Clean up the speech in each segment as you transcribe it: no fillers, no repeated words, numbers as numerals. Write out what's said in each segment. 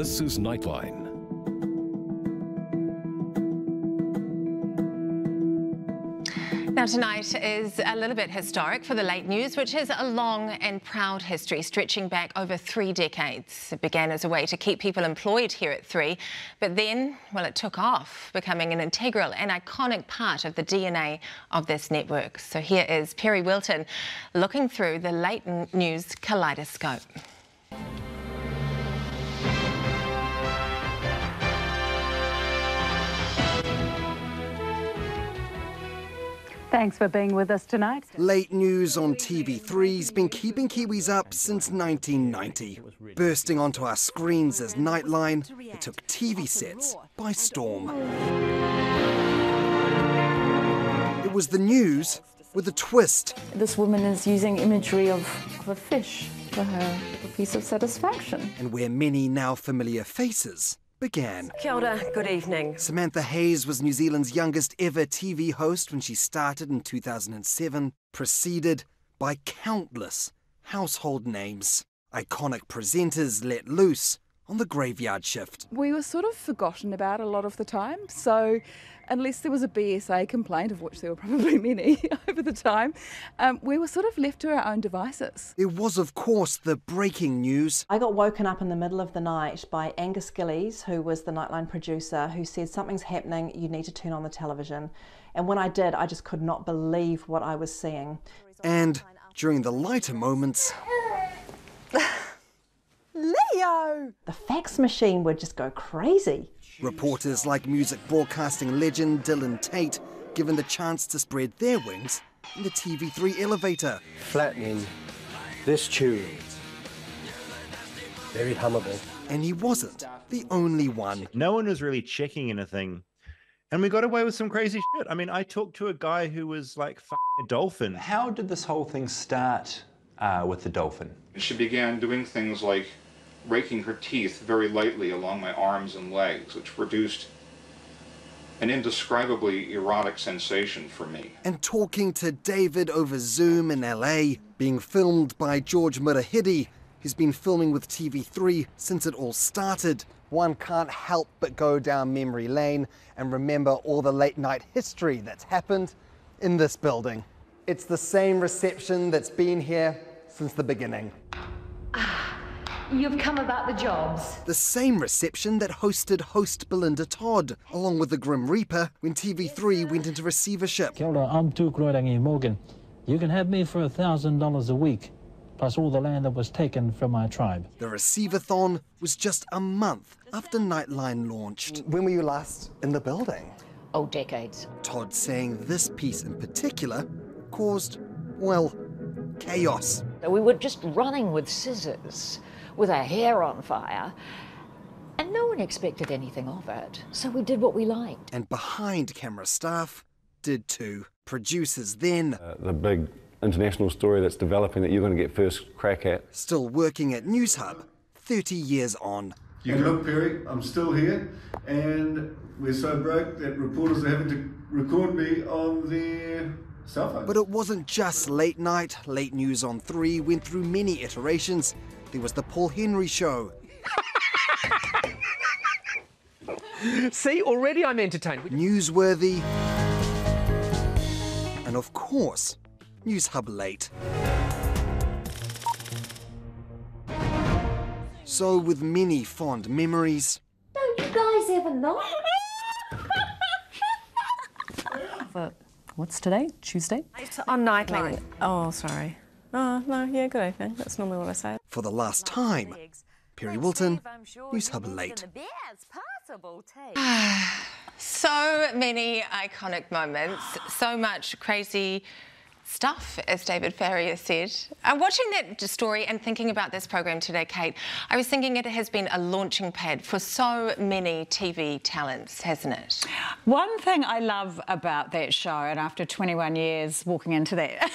This is Nightline. Now tonight is a little bit historic for the late news, which has a long and proud history stretching back over 3 decades. It began as a way to keep people employed here at 3, but then, well, it took off, becoming an integral and iconic part of the DNA of this network. So here is Perry Wilton looking through the late news kaleidoscope. Thanks for being with us tonight. Late news on TV3's been keeping Kiwis up since 1990. Bursting onto our screens as Nightline, it took TV sets by storm. It was the news with a twist. This woman is using imagery of a fish for her piece of satisfaction. And where many now familiar faces began. Kia ora, good evening. Samantha Hayes was New Zealand's youngest ever TV host when she started in 2007, preceded by countless household names. Iconic presenters let loose on the graveyard shift. We were sort of forgotten about a lot of the time, so unless there was a BSA complaint, of which there were probably many over the time, we were sort of left to our own devices. There was, of course, the breaking news. I got woken up in the middle of the night by Angus Gillies, who was the Nightline producer, who said, something's happening, you need to turn on the television. And when I did, I just could not believe what I was seeing. And during the lighter moments, Leo! The fax machine would just go crazy. reporters like music broadcasting legend Dylan Tate given the chance to spread their wings in the TV3 elevator. Flattening this tune. Very hummable. And he wasn't the only one. No one was really checking anything. And we got away with some crazy shit. I mean, I talked to a guy who was like a dolphin. How did this whole thing start with the dolphin? She began doing things like raking her teeth very lightly along my arms and legs, which produced an indescribably erotic sensation for me. And talking to David over Zoom in LA, being filmed by George Murahidi, who's been filming with TV3 since it all started. One can't help but go down memory lane and remember all the late night history that's happened in this building. It's the same reception that's been here since the beginning. You've come about the jobs. The same reception that hosted host Belinda Todd, along with the Grim Reaper, when TV3 went into receivership. Kia ora, I'm Tukurangi Morgan. You can have me for $1,000 a week, plus all the land that was taken from my tribe. The receivathon was just a month after Nightline launched. When were you last in the building? Oh, decades. Todd saying this piece in particular caused, well, chaos. We were just running with scissors, with our hair on fire, and no one expected anything of it. So we did what we liked. And behind camera staff did too. Producers then... the big international story that's developing that you're going to get first crack at. Still working at Newshub, 30 years on. You can look, Perry, I'm still here, and we're so broke that reporters are having to record me on their cell phones. But it wasn't just late night. Late news on 3 went through many iterations. There was the Paul Henry Show. See, already I'm entertained. Newsworthy. And of course, Newshub Late. So with many fond memories... Don't you guys ever know? What's today? Tuesday? It's on Nightline. Oh, sorry. Oh, no, yeah, good evening. That's normally what I say. For the last time, Perry Wilton, Newshub Late. So many iconic moments, so much crazy stuff, as David Farrier said. Watching that story and thinking about this program today, Kate, I was thinking it has been a launching pad for so many TV talents, hasn't it? One thing I love about that show, and after 21 years walking into that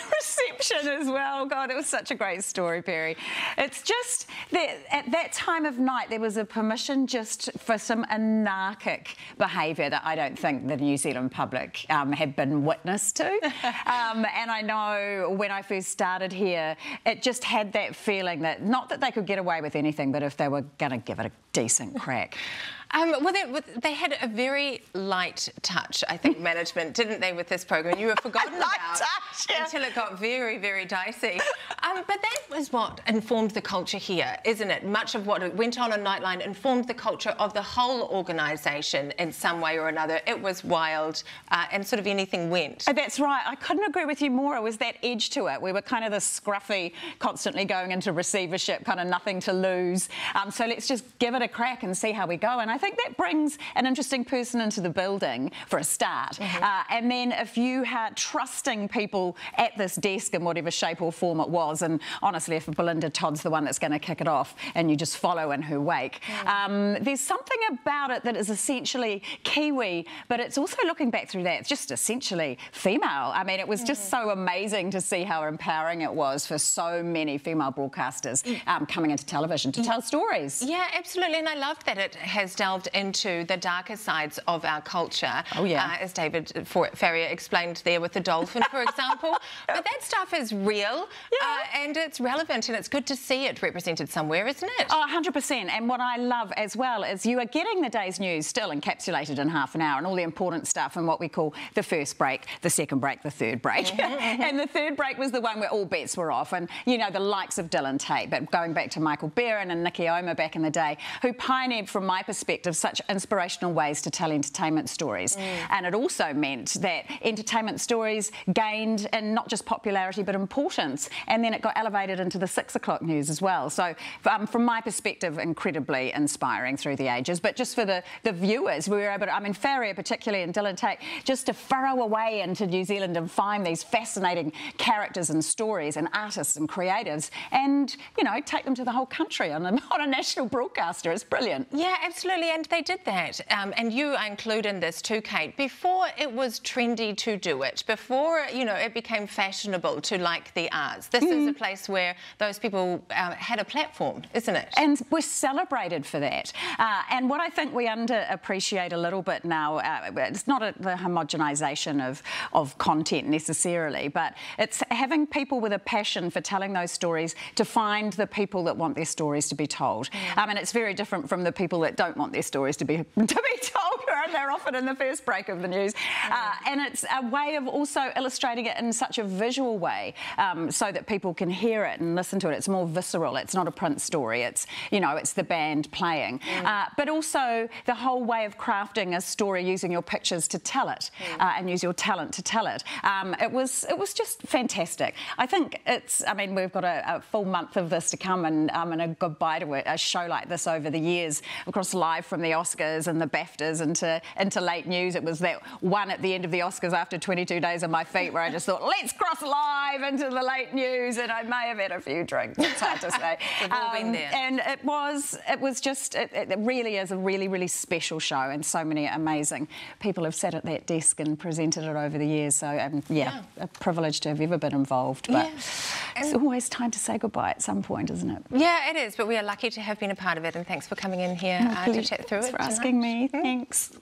reception as well. God, it was such a great story, Perry. It's just that at that time of night there was a permission just for some anarchic behaviour that I don't think the New Zealand public had been witness to. And I know when I first started here, it just had that feeling that not that they could get away with anything, but if they were going to give it a decent crack. Well, they had a very light touch, I think, management, didn't they, with this program? You were forgotten about until it got very, very dicey. But that was what informed the culture here, isn't it? Much of what went on Nightline informed the culture of the whole organisation in some way or another. It was wild and sort of anything went. Oh, that's right. I couldn't agree with you more. It was that edge to it. We were kind of the scruffy, constantly going into receivership, kind of nothing to lose. So let's just give it a crack and see how we go. And I think that brings an interesting person into the building for a start. And then if you had trusting people at this desk in whatever shape or form it was, and honestly, if Belinda Todd's the one that's going to kick it off and you just follow in her wake, there's something about it that is essentially Kiwi, but it's also, looking back through that, it's just essentially female. I mean, it was just so amazing to see how empowering it was for so many female broadcasters coming into television to tell stories. Yeah, absolutely. And I loved that it has delved into the darker sides of our culture. Oh, yeah. As David Farrier explained there with the dolphin, for example. But that stuff is real and it's relevant, and it's good to see it represented somewhere, isn't it? Oh, 100%. And what I love as well is you are getting the day's news still encapsulated in half an hour, and all the important stuff and what we call the first break, the second break, the third break. And the third break was the one where all bets were off. And, you know, the likes of Dylan Tate, but going back to Michael Barron and Nikki Oma back in the day, who pioneered, from my perspective, such inspirational ways to tell entertainment stories. And it also meant that entertainment stories gained in not just popularity but importance, and then it got elevated into the 6 o'clock news as well. So from my perspective, incredibly inspiring through the ages. But just for the viewers, we were able to, I mean, Farrier particularly and Dylan Tate, just to furrow away into New Zealand and find these fascinating characters and stories and artists and creatives, and, you know, take them to the whole country on a national broadcaster. It's brilliant. Yeah, absolutely, and they did that. And you are included in this too, Kate. Before it was trendy to do it, before, you know, it became fashionable to like the arts, this is a place where those people had a platform, isn't it? And we're celebrated for that. And what I think we underappreciate a little bit now, it's not the homogenisation of content necessarily, but it's having people with a passion for telling those stories to find the people that want their stories to be told. And it's very different from the people that don't want their stories to be told, and they're often in the first break of the news. And it's a way of also illustrating it in such a visual way, so that people can hear it and listen to it. It's more visceral. It's not a print story. It's, you know, it's the band playing. But also the whole way of crafting a story using your pictures to tell it, and use your talent to tell it. It was just fantastic. I think it's, I mean, we've got a full month of this to come, and a goodbye to a show like this over the years, of course, live from the Oscars and the BAFTAs into late news. It was that one at the end of the Oscars after 22 days on my feet where I just thought, let's cross live into the late news, and I may have had a few drinks. It's hard to say. We've all been there. And it really is a really, really special show, and so many amazing people have sat at that desk and presented it over the years. So a privilege to have ever been involved. But it's always time to say goodbye at some point, isn't it? Yeah, it is. But we are lucky to have been a part of it, and thanks for coming in here to chat through it. Thanks for asking me. Thanks.